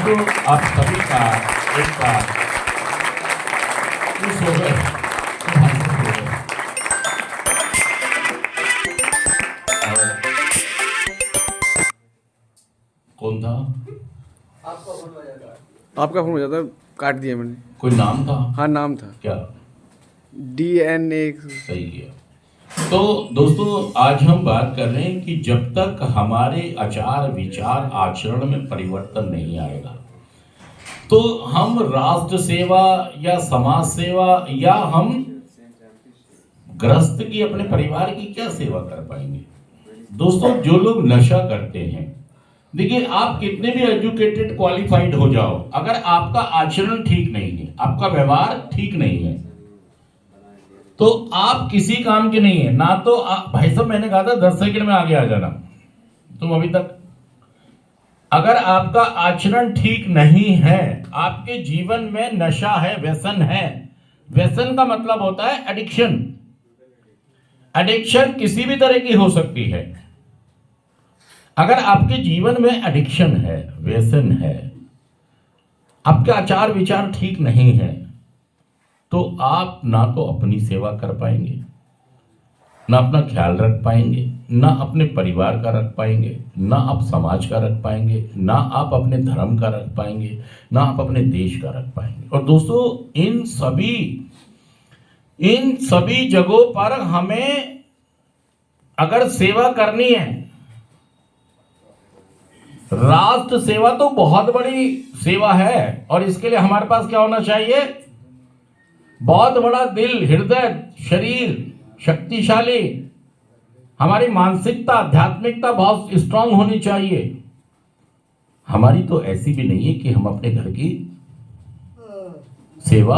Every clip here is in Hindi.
दोस्तों आप सभी का एक बार खुश हो गए, और कौन था? आपका फोन हो जाता, काट दिया मैंने। कोई नाम था? हाँ, नाम था क्या? DNA। सही किया। तो दोस्तों आज हम बात कर रहे हैं कि जब तक हमारे आचार विचार आचरण में परिवर्तन नहीं आएगा तो हम राष्ट्र सेवा या समाज सेवा या हम गृहस्थ की अपने परिवार की क्या सेवा कर पाएंगे। दोस्तों जो लोग नशा करते हैं, देखिए आप कितने भी एजुकेटेड क्वालिफाइड हो जाओ, अगर आपका आचरण ठीक नहीं है, आपका व्यवहार ठीक नहीं है, तो आप किसी काम के नहीं है। ना तो भाई साहब मैंने कहा था 10 सेकंड में आगे आ जाना, तुम अभी तक अगर आपका आचरण ठीक नहीं है, आपके जीवन में नशा है, व्यसन है। व्यसन का मतलब होता है एडिक्शन। एडिक्शन किसी भी तरह की हो सकती है। अगर आपके जीवन में एडिक्शन है, व्यसन है, आपके आचार विचार ठीक नहीं है, तो आप ना तो अपनी सेवा कर पाएंगे, ना अपना ख्याल रख पाएंगे, ना अपने परिवार का रख पाएंगे, ना आप समाज का रख पाएंगे, ना आप अपने धर्म का रख पाएंगे, ना आप अपने देश का रख पाएंगे। और दोस्तों इन सभी जगहों पर हमें अगर सेवा करनी है, राष्ट्र सेवा तो बहुत बड़ी सेवा है, और इसके लिए हमारे पास क्या होना चाहिए? बहुत बड़ा दिल, हृदय, शरीर शक्तिशाली, हमारी मानसिकता, आध्यात्मिकता बहुत स्ट्रांग होनी चाहिए। हमारी तो ऐसी भी नहीं है कि हम अपने घर की सेवा,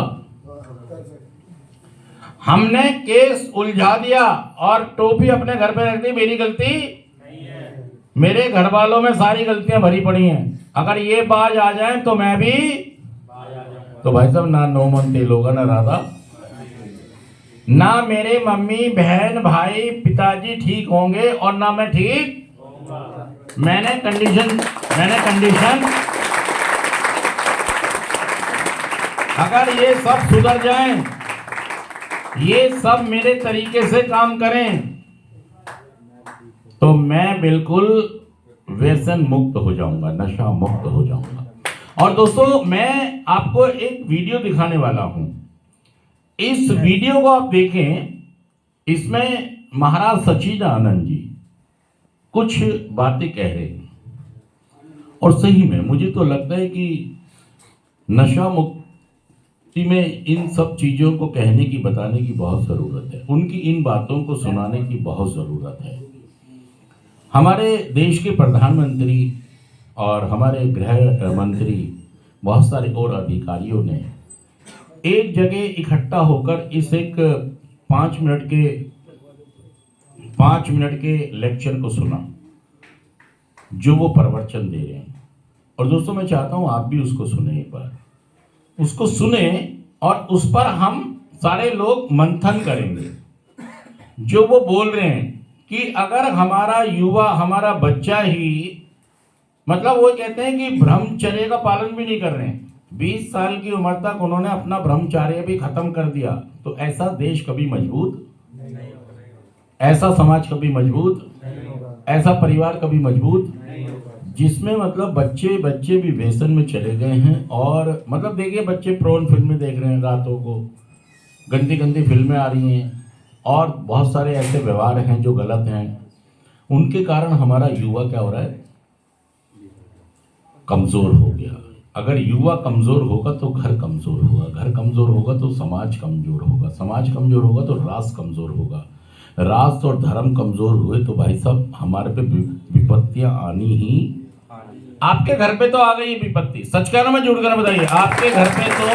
हमने केस उलझा दिया और टोपी अपने घर पे रख दी, मेरी गलती नहीं है, मेरे घर वालों में सारी गलतियां भरी पड़ी हैं। अगर ये बाज आ जाए तो मैं भी, तो भाई साहब ना नो मन तेल होगा, ना राधा, ना मेरे मम्मी बहन भाई पिताजी ठीक होंगे, और ना मैं ठीक। मैंने कंडीशन अगर ये सब सुधर जाएं, ये सब मेरे तरीके से काम करें, तो मैं बिल्कुल व्यसन मुक्त हो जाऊंगा, नशा मुक्त हो जाऊंगा। और दोस्तों मैं आपको एक वीडियो दिखाने वाला हूं। इस वीडियो को आप देखें, इसमें महाराज सच्चिदानंद जी कुछ बातें कह रहे हैं, और सही में मुझे तो लगता है कि नशा मुक्ति में इन सब चीजों को कहने की, बताने की बहुत जरूरत है, उनकी इन बातों को सुनाने की बहुत जरूरत है। हमारे देश के प्रधानमंत्री और हमारे गृह मंत्री, बहुत सारे और अधिकारियों ने एक जगह इकट्ठा होकर इस एक 5 मिनट के लेक्चर को सुना, जो वो प्रवचन दे रहे हैं। और दोस्तों मैं चाहता हूं आप भी उसको सुने, एक बार उसको सुने, और उस पर हम सारे लोग मंथन करेंगे। जो वो बोल रहे हैं कि अगर हमारा युवा, हमारा बच्चा ही, मतलब वो कहते हैं कि ब्रह्मचर्य का पालन भी नहीं कर रहे हैं, 20 साल की उम्र तक उन्होंने अपना ब्रह्मचर्य भी खत्म कर दिया, तो ऐसा देश कभी मजबूत नहीं होगा, ऐसा समाज कभी मजबूत नहीं होगा, ऐसा परिवार कभी मजबूत नहीं होगा, जिसमें मतलब बच्चे भी व्यसन में चले गए हैं। और मतलब देखिए बच्चे प्रोन फिल्में देख रहे हैं, रातों को गंदी फिल्में आ रही हैं, और बहुत सारे ऐसे व्यवहार हैं जो गलत हैं। उनके कारण हमारा युवा क्या हो रहा है? कमजोर हो गया। अगर युवा कमजोर होगा तो घर कमजोर होगा, घर कमजोर होगा तो समाज कमजोर होगा, समाज कमजोर होगा तो राष्ट्र कमजोर होगा, राष्ट्र और धर्म कमजोर हुए तो भाई साहब हमारे पे विपत्तियां आनी ही। आपके घर पे तो आ गई विपत्ति, सच कहना मैं झूठ कहना बताइए, आपके घर पे तो।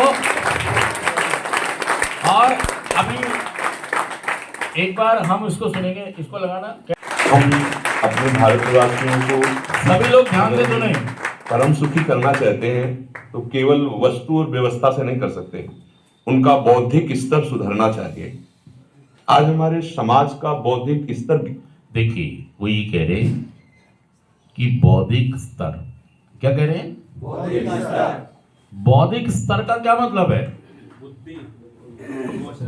और अभी एक बार हम इसको सुनेंगे, इसको लगाना। हम अपने भारतवासियों को, सभी लोग ध्यान से सुने, परम सुखी करना चाहते हैं तो केवल वस्तु और व्यवस्था से नहीं कर सकते, उनका बौद्धिक स्तर सुधरना चाहिए। आज हमारे समाज का बौद्धिक स्तर, देखिए वो ये कह रहे हैं कि बौद्धिक स्तर, क्या कह रहे हैं? बौद्धिक स्तर का क्या मतलब है?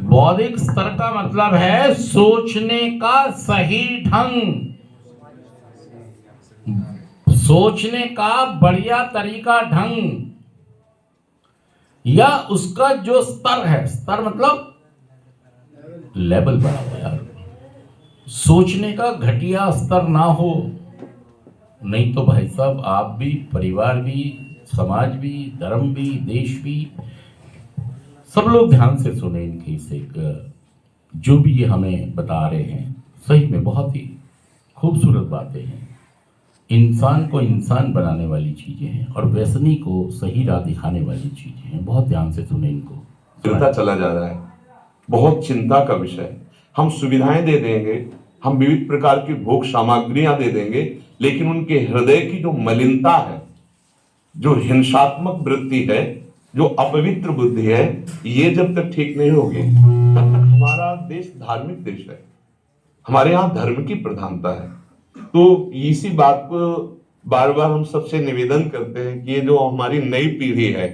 बौद्धिक स्तर का मतलब है सोचने का सही ढंग, सोचने का बढ़िया तरीका ढंग, या उसका जो स्तर है, स्तर मतलब लेवल बड़ा हो यार, सोचने का घटिया स्तर ना हो। नहीं तो भाई साहब आप भी, परिवार भी, समाज भी, धर्म भी, देश भी, सब लोग ध्यान से सुने इनके इसे जो भी ये हमें बता रहे हैं। सही में बहुत ही खूबसूरत बातें हैं, इंसान को इंसान बनाने वाली चीजें हैं और व्यसनी को सही राह दिखाने वाली चीजें हैं। बहुत ध्यान से सुने इनको। गिरता चला जा रहा है, बहुत चिंता का विषय है। हम सुविधाएं दे देंगे, हम विविध प्रकार की भोग सामग्रियां दे देंगे, लेकिन उनके हृदय की जो मलिनता है, जो हिंसात्मक वृत्ति है, जो अपवित्र बुद्धि है, ये जब तक ठीक नहीं होगी तब तक हमारा देश धार्मिक देश है, हमारे यहाँ धर्म की प्रधानता है। तो इसी बात को बार बार हम सबसे निवेदन करते हैं कि ये जो हमारी नई पीढ़ी है,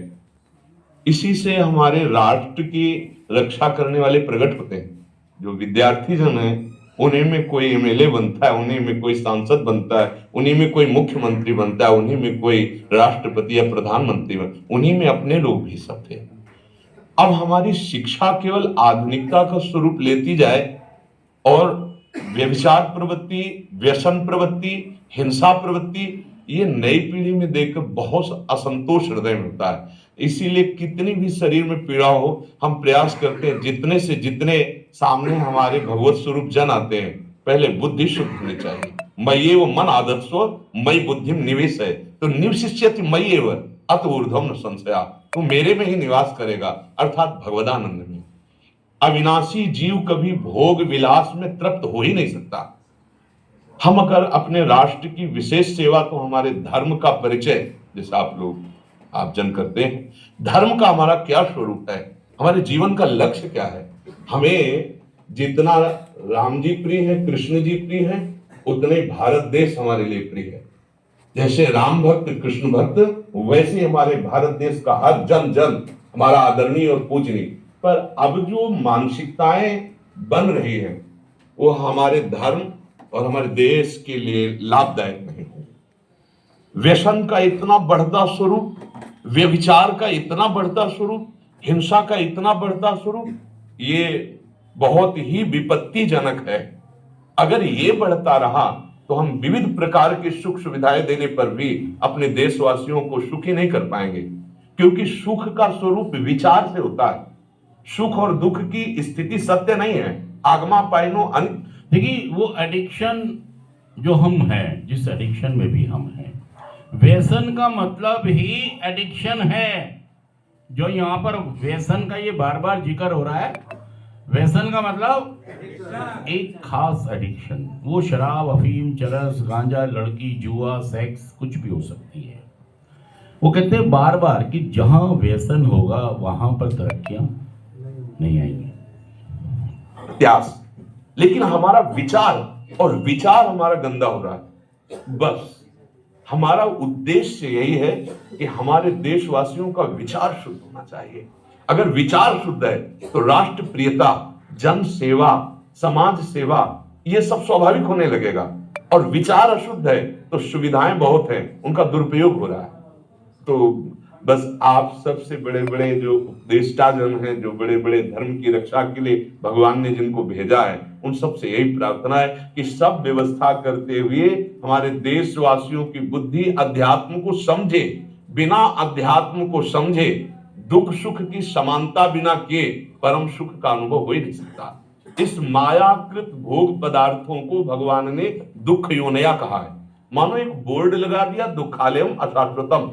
इसी से हमारे राष्ट्र की रक्षा करने वाले प्रकट होते हैं। जो विद्यार्थी जन है, उन्हीं में कोई एमएलए बनता है, उन्हीं में कोई सांसद बनता है, उन्हीं में कोई मुख्यमंत्री बनता है, उन्हीं में कोई राष्ट्रपति या प्रधानमंत्री बनता, उन्हीं में अपने लोग भी सब थे। अब हमारी शिक्षा केवल आधुनिकता का स्वरूप लेती जाए और व्यभिचार प्रवृत्ति, व्यसन प्रवृत्ति, हिंसा प्रवृत्ति, ये नई पीढ़ी में देखकर बहुत असंतोष हृदय में होता है। इसीलिए कितनी भी शरीर में पीड़ा हो, हम प्रयास करते हैं जितने से जितने सामने हमारे भगवत स्वरूप जन आते हैं, पहले बुद्धि शुद्ध होनी चाहिए। मय्ये वो मन आदर्शो मयि बुद्धि निवेश है, तो निवशिष्यति मय्ये व अत ऊर्ध्वम न संशया, तू मेरे में ही निवास करेगा, अर्थात भगवदानंद में। अविनाशी जीव कभी भोग विलास में तृप्त हो ही नहीं सकता। हम अगर अपने राष्ट्र की विशेष सेवा, तो हमारे धर्म का परिचय, जैसे आप जन करते हैं, धर्म का हमारा क्या स्वरूप है, हमारे जीवन का लक्ष्य क्या है। हमें जितना राम जी प्रिय है, कृष्ण जी प्रिय है, उतने भारत देश हमारे लिए प्रिय है। जैसे राम भक्त, कृष्ण भक्त, वैसे हमारे भारत देश का हर जन जन हमारा आदरणीय और पूजनीय। पर अब जो मानसिकताएं बन रही है, वो हमारे धर्म और हमारे देश के लिए लाभदायक नहीं है। व्यसन का इतना बढ़ता स्वरूप, व्यभिचार का इतना बढ़ता स्वरूप, हिंसा का इतना बढ़ता स्वरूप, ये बहुत ही विपत्तिजनक है। अगर ये बढ़ता रहा तो हम विविध प्रकार की सुख सुविधाएं देने पर भी अपने देशवासियों को सुखी नहीं कर पाएंगे, क्योंकि सुख का स्वरूप विचार से होता है। सुख और दुख की स्थिति सत्य नहीं है। आगमा पाइनो देखिए, वो एडिक्शन जो हम हैं, जिस एडिक्शन में भी हम हैं, व्यसन का मतलब ही एडिक्शन है। जो यहाँ पर व्यसन का ये बार बार जिक्र हो रहा है, व्यसन का मतलब एक खास एडिक्शन। वो शराब, अफीम, चरस, गांजा, लड़की, जुआ, सेक्स, कुछ भी हो सकती है। वो कहते हैं बार बार कि जहां व्यसन होगा वहां पर तरक्कियां नहीं आएंगी। इतिहास, लेकिन हमारा विचार, और विचार हमारा गंदा हो रहा है। बस हमारा उद्देश्य यही है कि हमारे देशवासियों का विचार शुद्ध होना चाहिए। अगर विचार शुद्ध है तो राष्ट्र प्रियता, जन सेवा, समाज सेवा, ये सब स्वाभाविक होने लगेगा। और विचार अशुद्ध है तो सुविधाएं बहुत हैं, उनका दुरुपयोग हो रहा है। तो बस आप सबसे बड़े बड़े जो उपदेष्टा जन हैं, जो बड़े बड़े धर्म की रक्षा के लिए भगवान ने जिनको भेजा है, उन सबसे यही प्रार्थना है कि सब व्यवस्था करते हुए हमारे देशवासियों की बुद्धि अध्यात्म को समझे। बिना अध्यात्म को समझे दुख सुख की समानता बिना किए परम सुख का अनुभव हो ही नहीं सकता। इस मायाकृत भोग पदार्थों को भगवान ने दुख योनया कहा है। मानो एक बोर्ड लगा दिया, दुखालयम अशाश्वतम।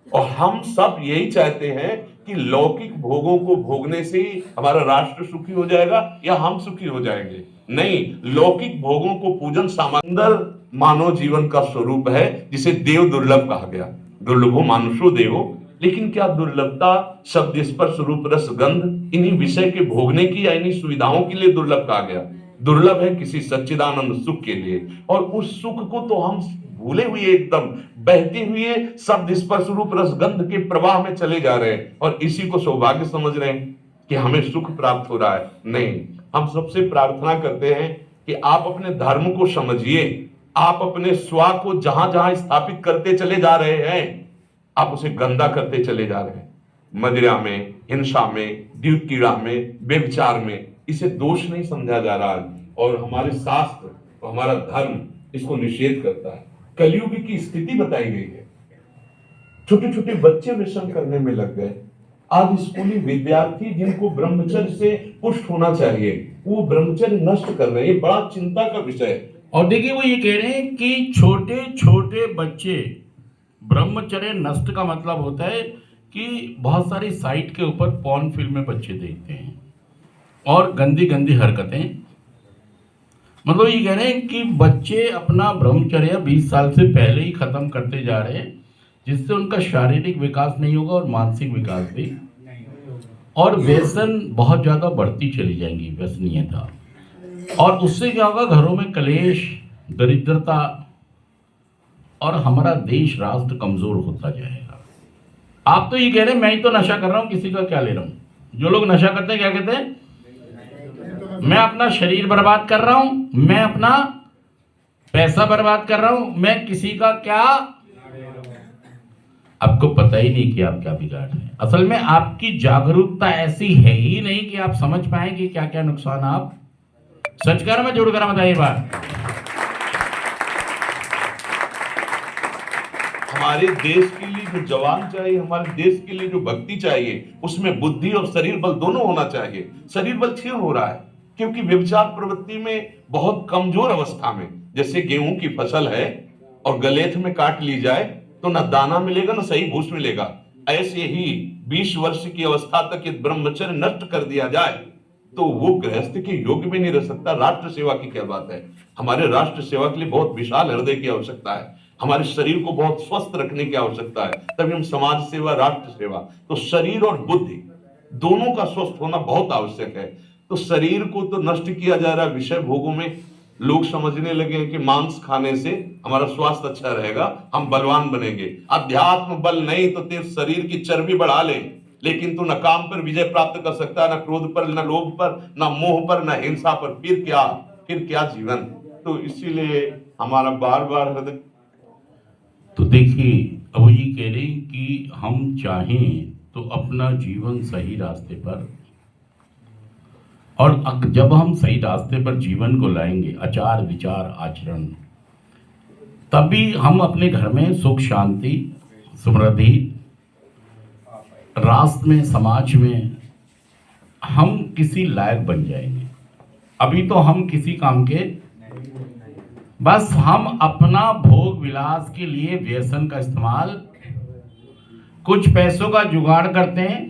और हम सब यही चाहते हैं कि लौकिक भोगों को भोगने से ही हमारा राष्ट्र सुखी हो जाएगा या हम सुखी हो जाएंगे। नहीं, लौकिक भोगों को पूजन सामान्य मानव जीवन का स्वरूप है, जिसे देव दुर्लभ कहा गया। दुर्लभो मानुषो देवो। लेकिन क्या दुर्लभता शब्द स्पर्श रूप रस गंध इन्हीं विषय के भोगने की या इन्हीं सुविधाओं के लिए दुर्लभ कहा गया? दुर्लभ है किसी सच्चिदानंद सुख के लिए। और उस सुख को तो हम भूले हुए एकदम बहते हुए शब्द स्पर्श रूप रसगंध के प्रवाह में चले जा रहे हैं और इसी को सौभाग्य समझ रहे हैं कि हमें सुख प्राप्त हो रहा है। नहीं, हम सबसे प्रार्थना करते हैं कि आप अपने धर्म को समझिए, आप अपने स्वा को जहां जहां स्थापित करते चले जा रहे हैं आप उसे गंदा करते चले जा रहे हैं। मदिरा में, हिंसा में, द्यूत कीड़ा में, व्यभिचार में, इसे दोष नहीं समझा जा रहा है और हमारे शास्त्र और हमारा धर्म इसको निषेध करता है। कलयुग की स्थिति बताई गई है। छोटे छोटे बच्चे व्यसन करने में लग गए। आज स्कूली विद्यार्थी जिनको ब्रह्मचर्य से पुष्ट होना चाहिए वो ब्रह्मचर्य नष्ट कर रहे हैं। ये बड़ा चिंता का विषय है। और देखिए वो ये कह रहे हैं कि छोटे छोटे बच्चे, ब्रह्मचर्य नष्ट का मतलब होता है कि बहुत सारी साइट के ऊपर पॉर्न फिल्में बच्चे देखते हैं और गंदी गंदी हरकतें। मतलब ये कह रहे हैं कि बच्चे अपना ब्रह्मचर्य 20 साल से पहले ही खत्म करते जा रहे हैं, जिससे उनका शारीरिक विकास नहीं होगा और मानसिक विकास भी, और व्यसन बहुत ज्यादा बढ़ती चली जाएंगी, व्यसनीयता। और उससे क्या होगा, घरों में कलेश, दरिद्रता और हमारा देश राष्ट्र कमजोर होता जाएगा। आप तो ये कह रहे हैं मैं ही तो नशा कर रहा हूं, किसी का क्या ले रहा हूं। जो लोग नशा करते हैं क्या कहते हैं, मैं अपना शरीर बर्बाद कर रहा हूं, मैं अपना पैसा बर्बाद कर रहा हूं, मैं किसी का क्या। आपको पता ही नहीं कि आप क्या बिगाड़ रहे हैं। असल में आपकी जागरूकता ऐसी है ही नहीं कि आप समझ पाए कि क्या क्या नुकसान आप सच कर में जोड़ कर बताइए बात। हमारे देश के लिए जो जवान चाहिए, हमारे देश के लिए जो भक्ति चाहिए, उसमें बुद्धि और शरीर बल दोनों होना चाहिए। शरीर बल क्षीण हो रहा है क्योंकि व्यभिचार प्रवृत्ति में बहुत कमजोर अवस्था में, जैसे गेहूं की फसल है और गलेथ में काट ली जाए तो ना दाना मिलेगा ना सही भूस मिलेगा। ऐसे ही 20 वर्ष की अवस्था तक यदि ब्रह्मचर्य नष्ट कर दिया जाए तो वो गृहस्थ के योग्य भी नहीं रह सकता। राष्ट्र सेवा की क्या बात है। हमारे राष्ट्र सेवा के लिए बहुत विशाल हृदय की आवश्यकता है। हमारे शरीर को बहुत स्वस्थ रखने की आवश्यकता है, तभी हम समाज सेवा, राष्ट्र सेवा। तो शरीर और बुद्धि दोनों का स्वस्थ होना बहुत आवश्यक है। तो शरीर को तो नष्ट किया जा रहा है विषय भोगों में। लोग समझने लगे हैं कि मांस खाने से हमारा स्वास्थ्य अच्छा रहेगा, हम बलवान बनेंगे। अध्यात्म बल नहीं तो तेरे शरीर की चर्बी बढ़ा ले, लेकिन तू न काम पर विजय प्राप्त कर सकता, न क्रोध पर, न लोभ पर, न मोह पर, न हिंसा पर। फिर क्या जीवन। तो इसीलिए हमारा बार बार हृदय। तो देखिए अब ये कह रहे हैं कि हम चाहें तो अपना जीवन सही रास्ते पर, और जब हम सही रास्ते पर जीवन को लाएंगे, आचार विचार आचरण, तभी हम अपने घर में सुख शांति समृद्धि, राष्ट्र में, समाज में हम किसी लायक बन जाएंगे। अभी तो हम किसी काम के, बस हम अपना भोग विलास के लिए व्यसन का इस्तेमाल, कुछ पैसों का जुगाड़ करते हैं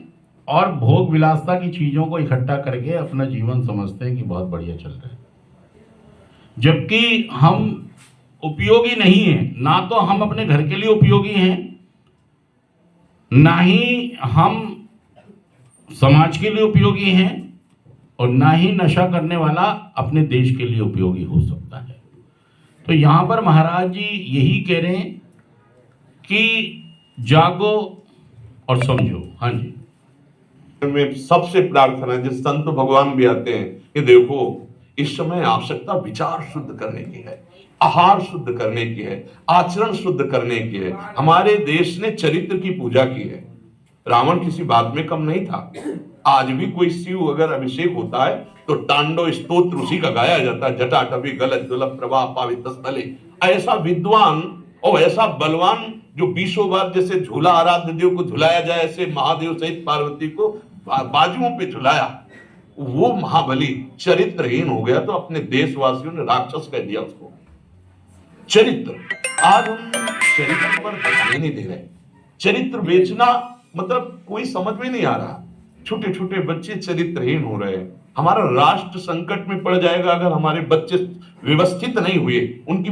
और भोग विलासता की चीजों को इकट्ठा करके अपना जीवन समझते हैं कि बहुत बढ़िया चल रहा है, जबकि हम उपयोगी नहीं है। ना तो हम अपने घर के लिए उपयोगी हैं, ना ही हम समाज के लिए उपयोगी हैं, और ना ही नशा करने वाला अपने देश के लिए उपयोगी हो सकता है। तो यहां पर महाराज जी यही कह रहे हैं कि जागो और समझो। हाँ जी, में सबसे प्रार्थना है, जिस संत भगवान भी आते हैं कि देखो इस समय आवश्यकता विचार शुद्ध करने की है, आहार शुद्ध करने की है, आचरण शुद्ध करने की है। हमारे देश ने चरित्र की पूजा की है। रावण किसी बात में कम नहीं था। आज भी कोई शिव अगर अभिषेक होता है तो तांडव स्तोत्र उसी का गाया जाता है। जटाटवी गलत दुलभ प्रवाह पावित स्थले। ऐसा विद्वान और ऐसा बलवान जो 20 बार जैसे झूला आराध्य देव को झुलाया जाए, ऐसे महादेव सहित पार्वती को बाजुओं पे झुलाया, वो महाबली चरित्रहीन हो गया तो अपने देशवासियों ने राक्षस कह दिया उसको। चरित्र, आज हम चरित्र पर ध्यान नहीं दे रहे। चरित्र बेचना मतलब कोई समझ में नहीं आ रहा। छोटे छोटे बच्चे चरित्रहीन हो रहे हैं। हमारा राष्ट्र संकट में पड़ जाएगा अगर हमारे बच्चे व्यवस्थित नहीं हुए, उनकी